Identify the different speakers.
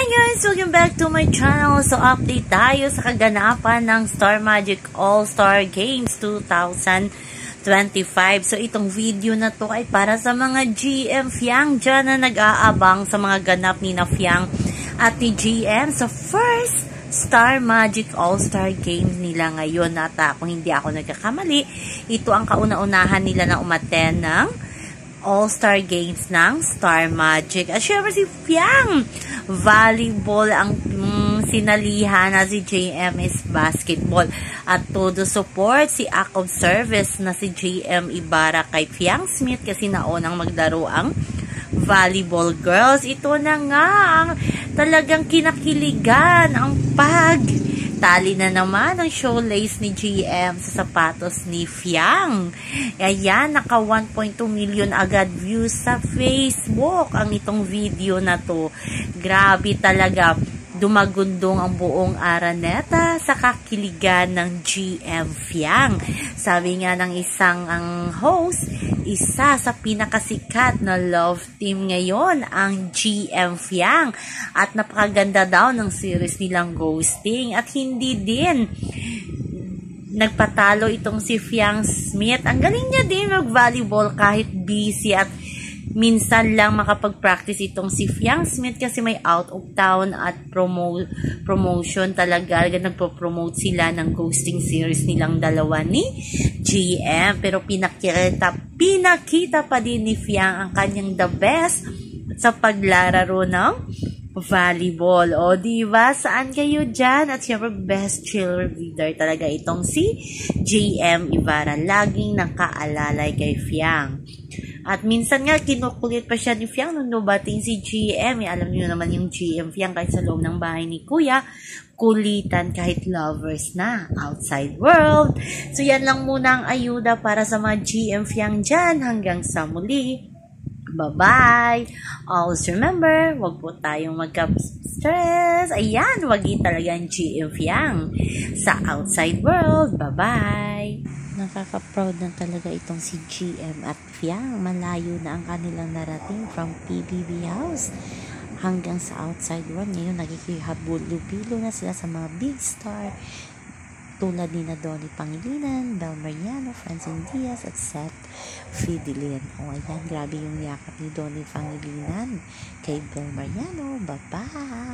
Speaker 1: guys! Welcome back to my channel. So, update tayo sa kaganapan ng Star Magic All-Star Games 2025. So, itong video na to ay para sa mga GM Fiang dyan na nag-aabang sa mga ganap ni na Fiang at ni GM. So, first Star Magic All-Star Games nila ngayon. At kung hindi ako nagkakamali, ito ang kauna-unahan nila na umattend ng All-Star Games ng Star Magic. At syempre si Fiang, volleyball ang sinalihan, na si JM is basketball. At todo support si act of service na si JM Ibarra kay Fiang Smith kasi naunang maglaro ang volleyball girls. Ito na nga ang talagang kinakiligan ang tali na naman ang shoelace ni GM sa sapatos ni Fiang. Ayan, naka 1.2 million agad views sa Facebook ang itong video na to. Grabe talaga. Dumagundong ang buong Araneta sa kakiligan ng GM Fiang. Sabi nga ng isang ang host, isa sa pinakasikat na love team ngayon ang GM Fiang. At napakaganda daw ng series nilang Ghosting. At hindi din nagpatalo itong si Fiang Smith. Ang galing niya din mag-volleyball kahit busy at minsan lang makapag-practice itong si Fiang Smith kasi may out of town at promotion talaga. Nagpo-promote sila ng Ghosting series nilang dalawa ni GM. Pero pinakita pa din ni Fiang ang kanyang the best sa paglalaro ng volleyball. O diba? Saan kayo dyan? At syempre best cheerleader talaga itong si JM Ibarra. Laging nakaalalay kay Fiang. At minsan nga, kinukulit pa siya ni Fiang nung nubating si GM. Alam niyo naman yung GM Fiang kahit sa loob ng bahay ni Kuya, kulitan kahit lovers na outside world. So yan lang muna ang ayuda para sa mga GM Fiang dyan. Hanggang sa muli. Bye-bye! Always remember, wag po tayong magka-stress. Ayan, wagi talaga ang GM Fiang sa outside world. Bye-bye! Nakaka-proud na talaga itong si GM at Fiang. Malayo na ang kanilang narating from PBB House hanggang sa outside world. Ngayon, nakikihabulubilo na sila sa mga big star tulad ni na Donnie Pangilinan, Bel Mariano, Francine Diaz at Seth Fidelin. O ayan, grabe yung yakap ni Donnie Pangilinan kay Bel Mariano. Bye-bye!